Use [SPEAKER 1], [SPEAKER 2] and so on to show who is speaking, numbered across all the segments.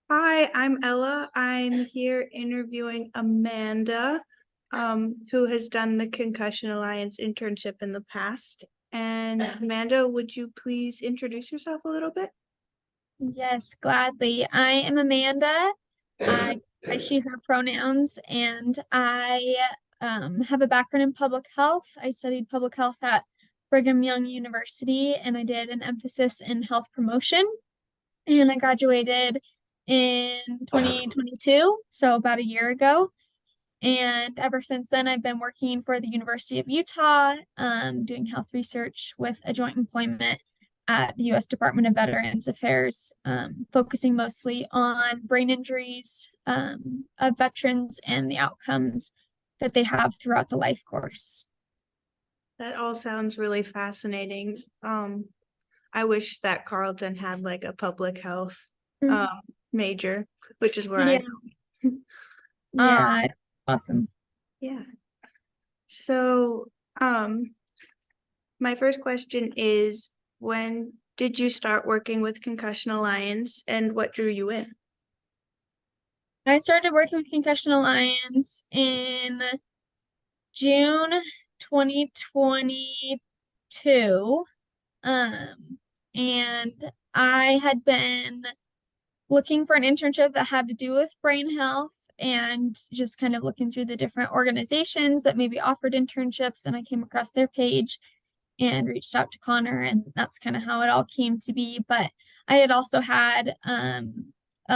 [SPEAKER 1] Hi, I'm Ella. I'm here interviewing Amanda, who has done the Concussion Alliance internship in the past. And Amanda, would you please introduce yourself a little bit?
[SPEAKER 2] Yes, gladly. I am Amanda. I she, her pronouns, and I have a background in public health. I studied public health at Brigham Young University, and I did an emphasis in health promotion. And I graduated in 2022, so about a year ago. And ever since then, I've been working for the University of Utah, doing health research with a joint employment at the U.S. Department of Veterans Affairs, focusing mostly on brain injuries of veterans and the outcomes that they have throughout the life course.
[SPEAKER 1] That all sounds really fascinating. I wish that Carleton had like a public health um
[SPEAKER 2] Mhm.
[SPEAKER 1] major, which is where I
[SPEAKER 2] Yeah,
[SPEAKER 1] go. Um,
[SPEAKER 2] yeah, awesome.
[SPEAKER 1] yeah. So, my first question is, when did you start working with Concussion Alliance and what drew you in?
[SPEAKER 2] I started working with Concussion Alliance in June 2022. Um, and I had been looking for an internship that had to do with brain health and just kind of looking through the different organizations that maybe offered internships. And I came across their page and reached out to Connor, and that's kind of how it all came to be. But I had also had a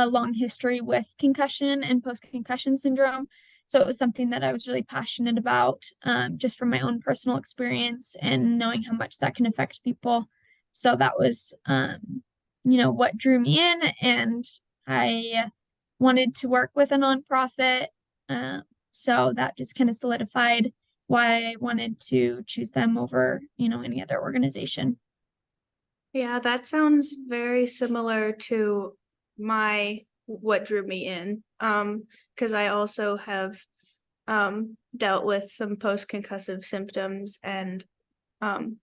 [SPEAKER 2] long history with concussion and post-concussion syndrome. So it was something that I was really passionate about, just from my own personal experience and knowing how much that can affect people. So that was, what drew me in. And I wanted to work with a nonprofit. Uh, so that just kind of solidified why I wanted to choose them over, any other organization.
[SPEAKER 1] Yeah, that sounds very similar to my what drew me in. Because I also have dealt with some post-concussive symptoms and um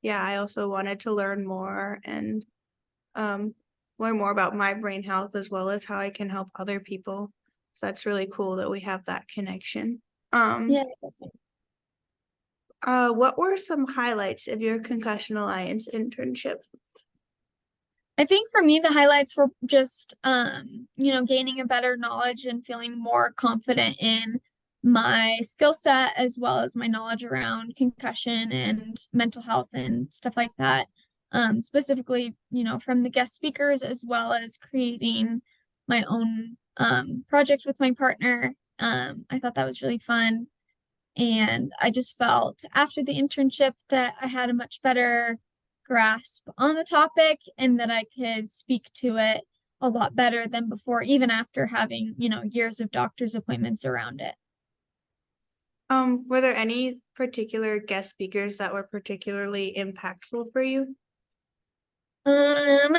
[SPEAKER 1] yeah, I also wanted to um learn more about my brain health as well as how I can help other people. So that's really cool that we have that connection.
[SPEAKER 2] Yeah,
[SPEAKER 1] What were some highlights of your Concussion Alliance internship?
[SPEAKER 2] I think for me, the highlights were just, gaining a better knowledge and feeling more confident in my skill set as well as my knowledge around concussion and mental health and stuff like that. Specifically, from the guest speakers as well as creating my own project with my partner. I thought that was really fun. And I just felt after the internship that I had a much better grasp on the topic and that I could speak to it a lot better than before, even after having, years of doctor's appointments around it.
[SPEAKER 1] Were there any particular guest speakers that were particularly impactful for you?
[SPEAKER 2] Um,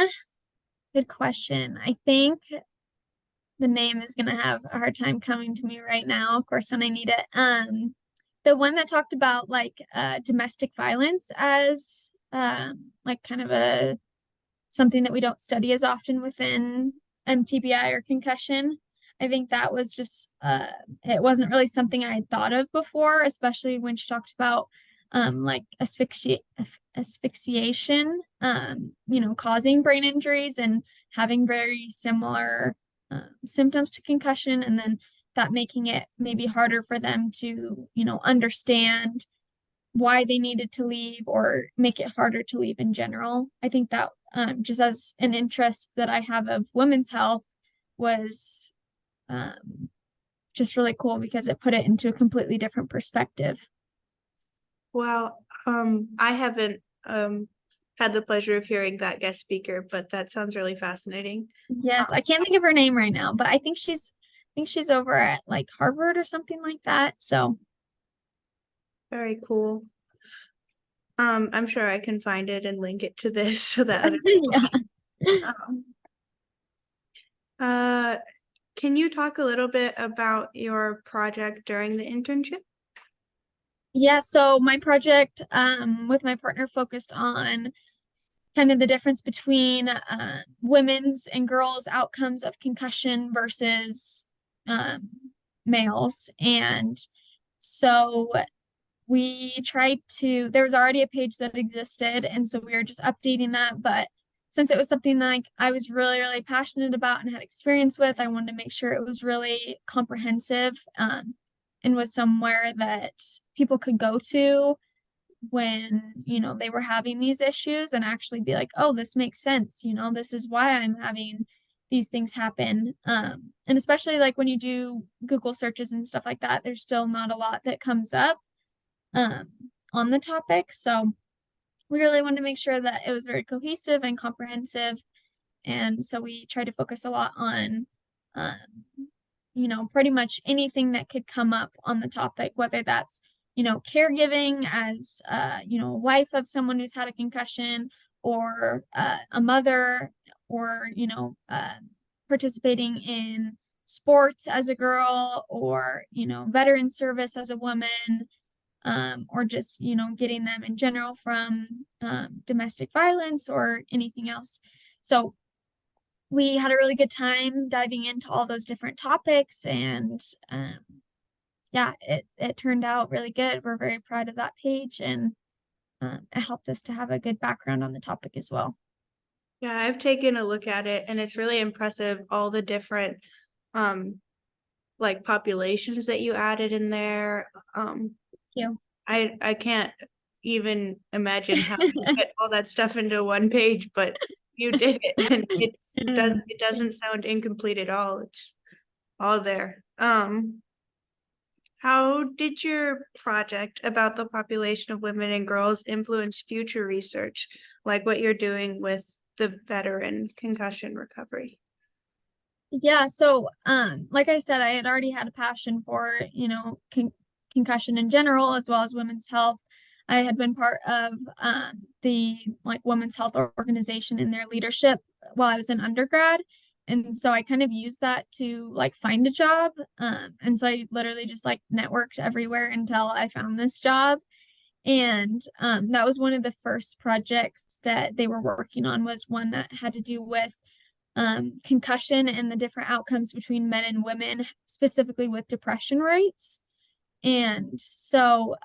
[SPEAKER 2] Good question. I think the name is gonna have a hard time coming to me right now, of course, when I need it. The one that talked about like domestic violence as like kind of a something that we don't study as often within MTBI or concussion. I think that was just it wasn't really something I had thought of before, especially when she talked about like asphyxiation, causing brain injuries and having very similar symptoms to concussion, and then that making it maybe harder for them to, understand why they needed to leave or make it harder to leave in general. I think that just as an interest that I have of women's health was um, just really cool because it put it into a completely different perspective.
[SPEAKER 1] Well, I haven't had the pleasure of hearing that guest speaker, but that sounds really fascinating.
[SPEAKER 2] Yes, I can't think of her name right now, but I think she's over at like Harvard or something like that. So
[SPEAKER 1] Very cool. I'm sure I can find it and link it to this so that other people
[SPEAKER 2] yeah.
[SPEAKER 1] um, uh can you talk a little bit about your project during the internship?
[SPEAKER 2] Yeah, so my project with my partner focused on kind of the difference between women's and girls' outcomes of concussion versus males. And so we tried to, there was already a page that existed, and so we were just updating that. But since it was something like I was really, really passionate about and had experience with, I wanted to make sure it was really comprehensive, and was somewhere that people could go to when, they were having these issues and actually be like, oh, this makes sense. This is why I'm having these things happen. And especially like when you do Google searches and stuff like that, there's still not a lot that comes up um, on the topic. So we really wanted to make sure that it was very cohesive and comprehensive. And so we tried to focus a lot on, um, pretty much anything that could come up on the topic, whether that's, caregiving as, a wife of someone who's had a concussion, or a mother, or, participating in sports as a girl, or, veteran service as a woman, or just, getting them in general from domestic violence or anything else. So we had a really good time diving into all those different topics, and yeah, it turned out really good. We're very proud of that page, and it helped us to have a good background on the topic as well.
[SPEAKER 1] Yeah, I've taken a look at it and it's really impressive, all the different like populations that you added in there.
[SPEAKER 2] Thank you.
[SPEAKER 1] I can't even imagine how you get all that stuff into one page, but you did it, and it doesn't sound incomplete at all. It's all there. How did your project about the population of women and girls influence future research, like what you're doing with the veteran concussion recovery?
[SPEAKER 2] Yeah, so like I said, I had already had a passion for, concussion in general as well as women's health. I had been part of the like women's health organization in their leadership while I was in undergrad. And so I kind of used that to like find a job. And so I literally just like networked everywhere until I found this job. And that was one of the first projects that they were working on, was one that had to do with concussion and the different outcomes between men and women, specifically with depression rates. And so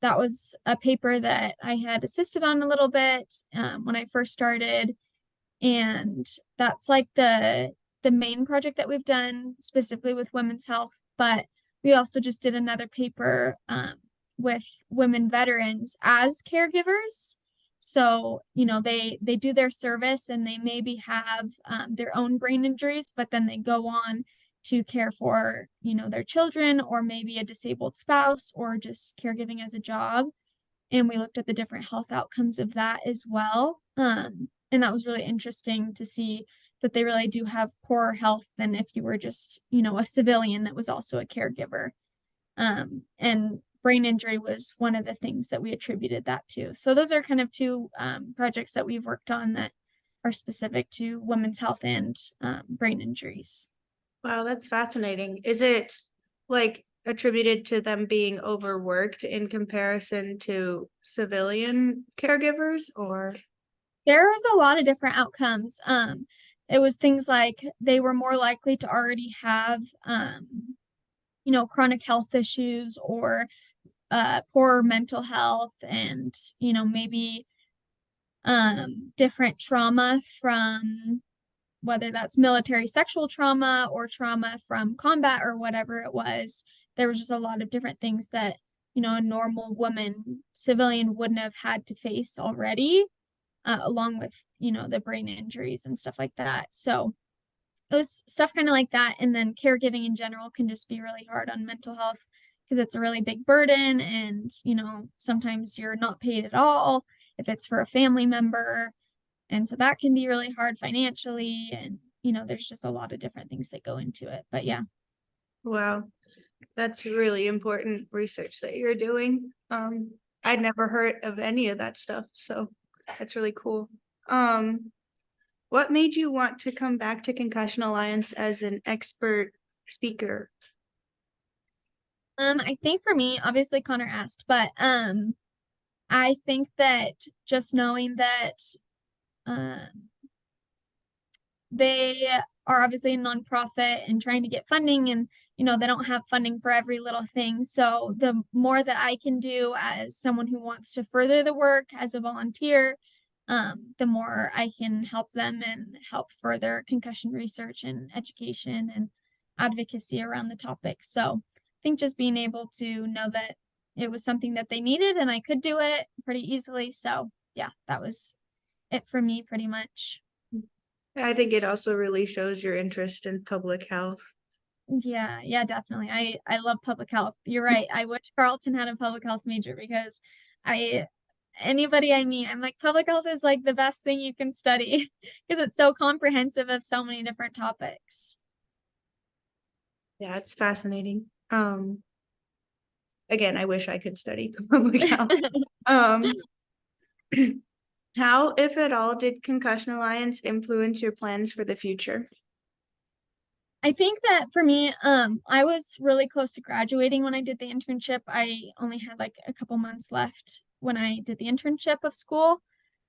[SPEAKER 2] that was a paper that I had assisted on a little bit when I first started. And that's like the main project that we've done specifically with women's health. But we also just did another paper with women veterans as caregivers. So, they do their service and they maybe have their own brain injuries, but then they go on to care for, their children, or maybe a disabled spouse, or just caregiving as a job. And we looked at the different health outcomes of that as well. And that was really interesting to see that they really do have poorer health than if you were just, a civilian that was also a caregiver. And brain injury was one of the things that we attributed that to. So those are kind of two projects that we've worked on that are specific to women's health and brain injuries.
[SPEAKER 1] Wow, that's fascinating. Is it like attributed to them being overworked in comparison to civilian caregivers, or?
[SPEAKER 2] There was a lot of different outcomes. It was things like they were more likely to already have, chronic health issues, or poor mental health, and, maybe different trauma from, whether that's military sexual trauma or trauma from combat or whatever it was. There was just a lot of different things that, a normal woman, civilian, wouldn't have had to face already, along with, the brain injuries and stuff like that. So it was stuff kind of like that. And then caregiving in general can just be really hard on mental health because it's a really big burden. And, sometimes you're not paid at all if it's for a family member. And so that can be really hard financially. And, there's just a lot of different things that go into it. But yeah.
[SPEAKER 1] Wow, that's really important research that you're doing. I'd never heard of any of that stuff, so that's really cool. What made you want to come back to Concussion Alliance as an expert speaker?
[SPEAKER 2] I think for me, obviously Connor asked, but I think that just knowing that they are obviously a nonprofit and trying to get funding, and they don't have funding for every little thing. So the more that I can do as someone who wants to further the work as a volunteer, the more I can help them and help further concussion research and education and advocacy around the topic. So I think just being able to know that it was something that they needed and I could do it pretty easily. So yeah, that was it for me pretty much.
[SPEAKER 1] I think it also really shows your interest in public health.
[SPEAKER 2] Yeah, definitely. I love public health. You're right. I wish Carleton had a public health major because I anybody I meet, I'm like, public health is like the best thing you can study because it's so comprehensive of so many different topics.
[SPEAKER 1] Yeah, it's fascinating. Again, I wish I could study public health. Um, how, if at all, did Concussion Alliance influence your plans for the future?
[SPEAKER 2] I think that for me, I was really close to graduating when I did the internship. I only had like a couple months left when I did the internship of school.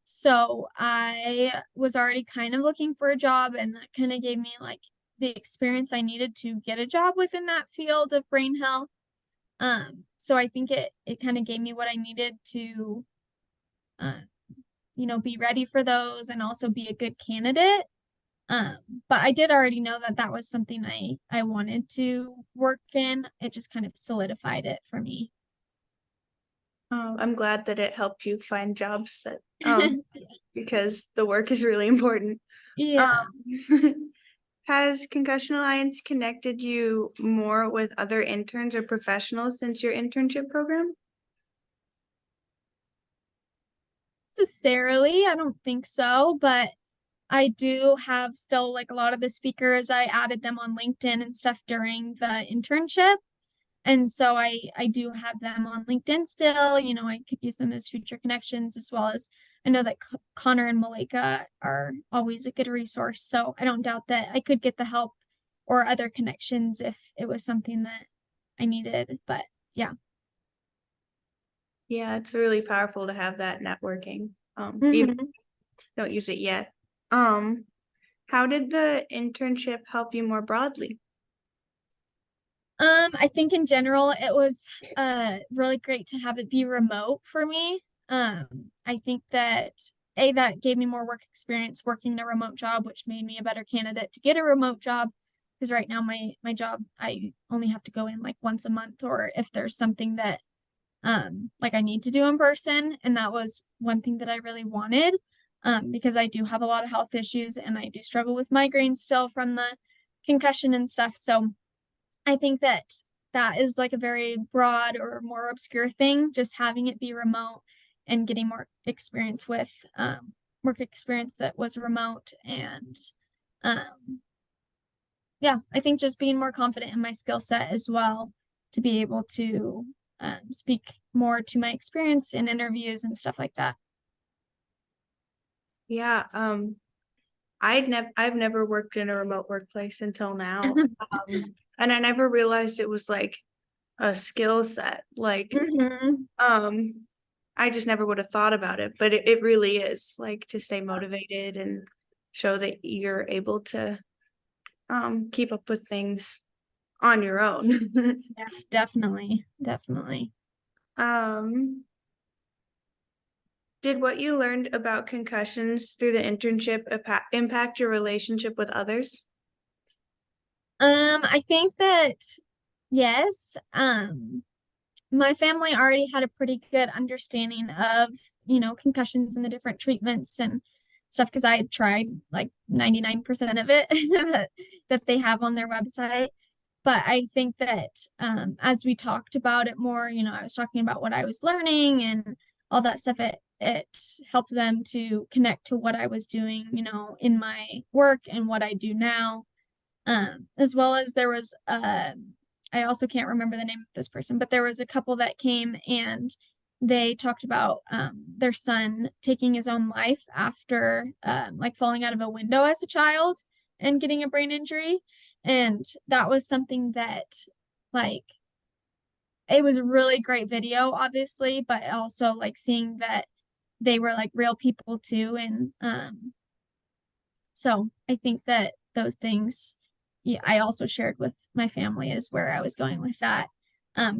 [SPEAKER 2] So I was already kind of looking for a job, and that kind of gave me like the experience I needed to get a job within that field of brain health. So I think it kind of gave me what I needed to, uh, be ready for those and also be a good candidate. Um, but I did already know that that was something I wanted to work in. It just kind of solidified it for me.
[SPEAKER 1] I'm glad that it helped you find jobs that because the work is really important.
[SPEAKER 2] Yeah.
[SPEAKER 1] Um, has Concussion Alliance connected you more with other interns or professionals since your internship program?
[SPEAKER 2] Necessarily, I don't think so, but I do have still like a lot of the speakers. I added them on LinkedIn and stuff during the internship. And so I do have them on LinkedIn still. I could use them as future connections, as well as I know that Connor and Malika are always a good resource. So I don't doubt that I could get the help or other connections if it was something that I needed. But yeah.
[SPEAKER 1] Yeah, it's really powerful to have that networking. Even
[SPEAKER 2] hmm
[SPEAKER 1] don't use it yet. Um, how did the internship help you more broadly?
[SPEAKER 2] I think in general it was really great to have it be remote for me. I think that that gave me more work experience working in a remote job, which made me a better candidate to get a remote job. Because right now my job I only have to go in like once a month, or if there's something that like I need to do in person, and that was one thing that I really wanted. Because I do have a lot of health issues and I do struggle with migraines still from the concussion and stuff. So I think that that is like a very broad or more obscure thing, just having it be remote and getting more experience with work experience that was remote. And um, yeah, I think just being more confident in my skill set as well to be able to speak more to my experience in interviews and stuff like that.
[SPEAKER 1] Yeah, I've never worked in a remote workplace until now. And I never realized it was like a skill set. Like,
[SPEAKER 2] hmm
[SPEAKER 1] um, I just never would have thought about it, but it really is like to stay motivated and show that you're able to keep up with things on your own.
[SPEAKER 2] Yeah, definitely.
[SPEAKER 1] um did what you learned about concussions through the internship impact your relationship with others?
[SPEAKER 2] I think that yes. My family already had a pretty good understanding of, concussions and the different treatments and stuff because I had tried like 99% of it that they have on their website. But I think that as we talked about it more, I was talking about what I was learning and all that stuff. It helped them to connect to what I was doing, in my work and what I do now. As well as there was I also can't remember the name of this person, but there was a couple that came and they talked about their son taking his own life after like falling out of a window as a child and getting a brain injury. And that was something that like it was a really great video, obviously, but also like seeing that they were like real people too. And so I think that those things, yeah, I also shared with my family is where I was going with that.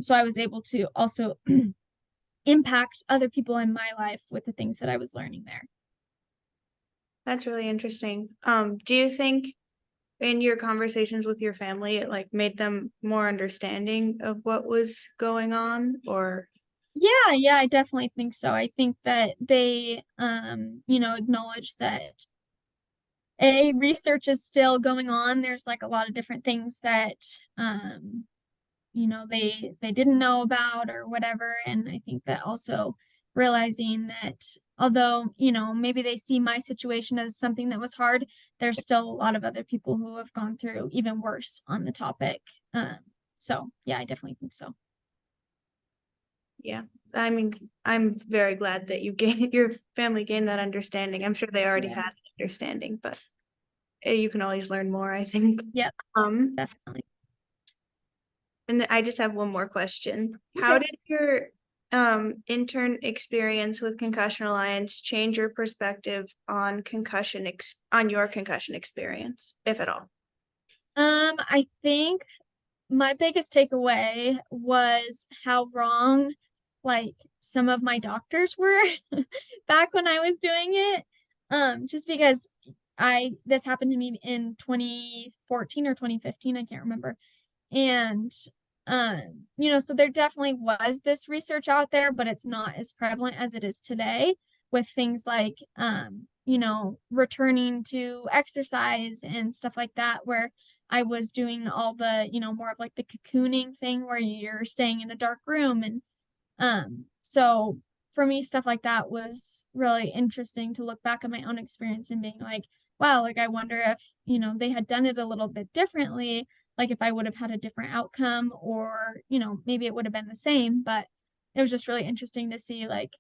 [SPEAKER 2] So I was able to also impact other people in my life with the things that I was learning there.
[SPEAKER 1] That's really interesting. Do you think in your conversations with your family, it like made them more understanding of what was going on, or?
[SPEAKER 2] Yeah, I definitely think so. I think that they, acknowledge that research is still going on. There's like a lot of different things that, they didn't know about or whatever. And I think that also realizing that although, maybe they see my situation as something that was hard, there's still a lot of other people who have gone through even worse on the topic. So yeah, I definitely think so.
[SPEAKER 1] Yeah, I mean, I'm very glad that your family gained that understanding. I'm sure they already
[SPEAKER 2] Yeah.
[SPEAKER 1] had understanding, but you can always learn more, I think.
[SPEAKER 2] Yep,
[SPEAKER 1] Um,
[SPEAKER 2] definitely.
[SPEAKER 1] and I just have one more question. How
[SPEAKER 2] Okay.
[SPEAKER 1] did your intern experience with Concussion Alliance change your perspective on on your concussion experience, if at all?
[SPEAKER 2] I think my biggest takeaway was how wrong like some of my doctors were back when I was doing it. Just because this happened to me in 2014 or 2015, I can't remember. And so there definitely was this research out there, but it's not as prevalent as it is today with things like returning to exercise and stuff like that, where I was doing all the, more of like the cocooning thing where you're staying in a dark room. And so for me, stuff like that was really interesting to look back at my own experience and being like, wow, like I wonder if, they had done it a little bit differently, like if I would have had a different outcome, or, maybe it would have been the same. But it was just really interesting to see like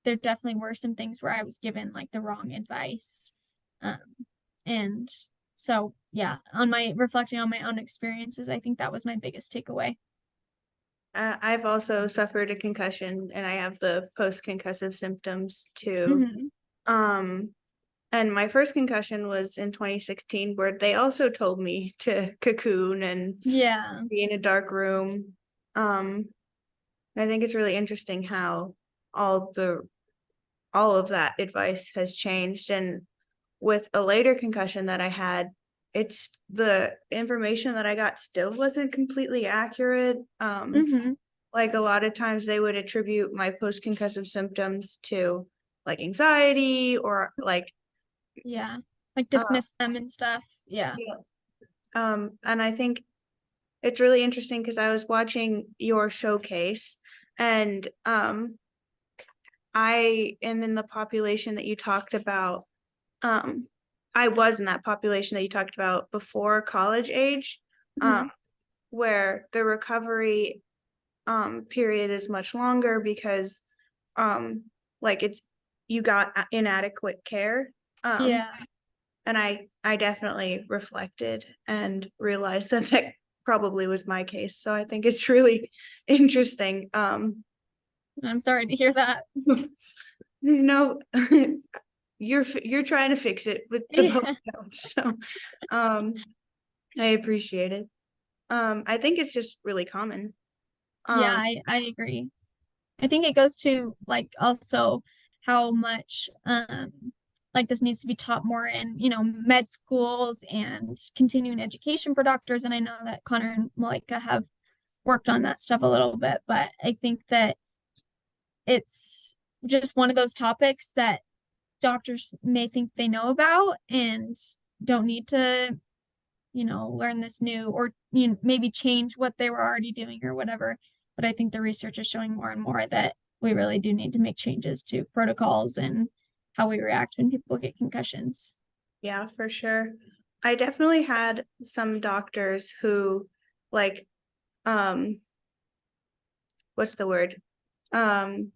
[SPEAKER 2] there definitely were some things where I was given like the wrong advice. And so yeah, on my reflecting on my own experiences, I think that was my biggest takeaway.
[SPEAKER 1] I've also suffered a concussion and I have the post-concussive symptoms too.
[SPEAKER 2] Hmm.
[SPEAKER 1] Um, and my first concussion was in 2016, where they also told me to cocoon and
[SPEAKER 2] Yeah.
[SPEAKER 1] be in a dark room. I think it's really interesting how all the all of that advice has changed. And with a later concussion that I had, it's the information that I got still wasn't completely accurate.
[SPEAKER 2] Hmm.
[SPEAKER 1] Like a lot of times they would attribute my post-concussive symptoms to like anxiety or like
[SPEAKER 2] Yeah. Like
[SPEAKER 1] uh,
[SPEAKER 2] dismiss them and stuff. Yeah.
[SPEAKER 1] yeah. And I think it's really interesting because I was watching your showcase and I am in the population that you talked about. Um, I was in that population that you talked about before college age,
[SPEAKER 2] Hmm.
[SPEAKER 1] where the recovery period is much longer because like it's you got inadequate care.
[SPEAKER 2] Yeah.
[SPEAKER 1] And I definitely reflected and realized that that probably was my case. So I think it's really interesting.
[SPEAKER 2] I'm sorry to hear that.
[SPEAKER 1] You know, you're trying to fix it with the public
[SPEAKER 2] Yeah.
[SPEAKER 1] health. So I appreciate it. I think it's just really common.
[SPEAKER 2] Yeah,
[SPEAKER 1] Um,
[SPEAKER 2] I agree. I think it goes to like also how much like this needs to be taught more in, med schools and continuing education for doctors. And I know that Connor and Malika have worked on that stuff a little bit, but I think that it's just one of those topics that doctors may think they know about and don't need to, learn this new or maybe change what they were already doing or whatever. But I think the research is showing more and more that we really do need to make changes to protocols and how we react when people get concussions.
[SPEAKER 1] yeah, for sure. I definitely had some doctors who like what's the word? Um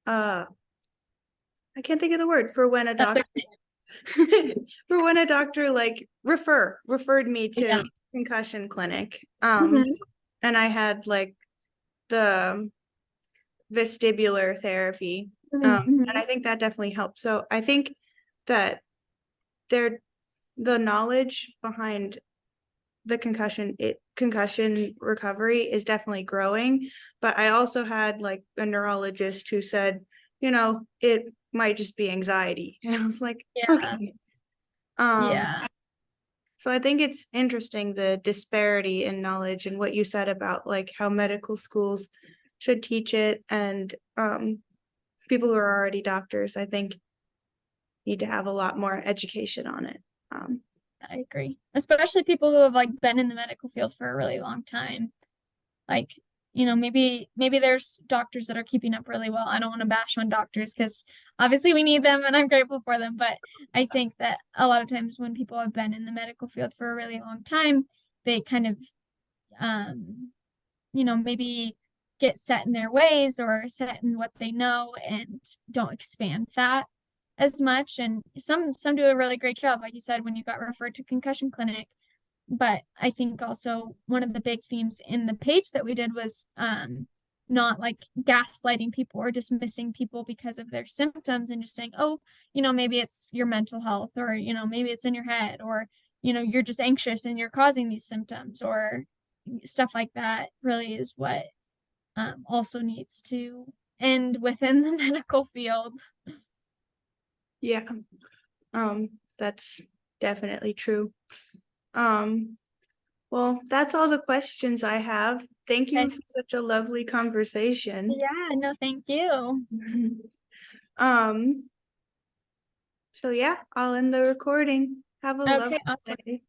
[SPEAKER 1] uh I can't think of the word for when a
[SPEAKER 2] That's
[SPEAKER 1] doctor for when a doctor like referred me
[SPEAKER 2] yeah.
[SPEAKER 1] to concussion clinic.
[SPEAKER 2] Hmm.
[SPEAKER 1] And I had like the vestibular therapy.
[SPEAKER 2] Mhm.
[SPEAKER 1] And I think that definitely helps. So I think that the knowledge behind the concussion recovery is definitely growing. But I also had like a neurologist who said, it might just be anxiety. And I was like,
[SPEAKER 2] Yeah.
[SPEAKER 1] okay.
[SPEAKER 2] Yeah.
[SPEAKER 1] So I think it's interesting, the disparity in knowledge and what you said about like how medical schools should teach it, and people who are already doctors, I think, need to have a lot more education on it.
[SPEAKER 2] I agree. Especially people who have like been in the medical field for a really long time. Like, maybe there's doctors that are keeping up really well. I don't want to bash on doctors because obviously we need them and I'm grateful for them. But I think that a lot of times when people have been in the medical field for a really long time, they kind of maybe get set in their ways or set in what they know and don't expand that as much. And some do a really great job, like you said, when you got referred to concussion clinic. But I think also one of the big themes in the page that we did was not like gaslighting people or dismissing people because of their symptoms and just saying, oh, maybe it's your mental health, or maybe it's in your head, or you're just anxious and you're causing these symptoms, or stuff like that really is what also needs to end within the medical field.
[SPEAKER 1] Yeah, that's definitely true. Well, that's all the questions I have. Thank you
[SPEAKER 2] Okay.
[SPEAKER 1] for such a lovely conversation.
[SPEAKER 2] Yeah, no, thank you.
[SPEAKER 1] Um, so yeah, I'll end the recording. Have a
[SPEAKER 2] Okay,
[SPEAKER 1] lovely
[SPEAKER 2] awesome.
[SPEAKER 1] day.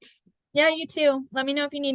[SPEAKER 2] Yeah, you too. Let me know if you need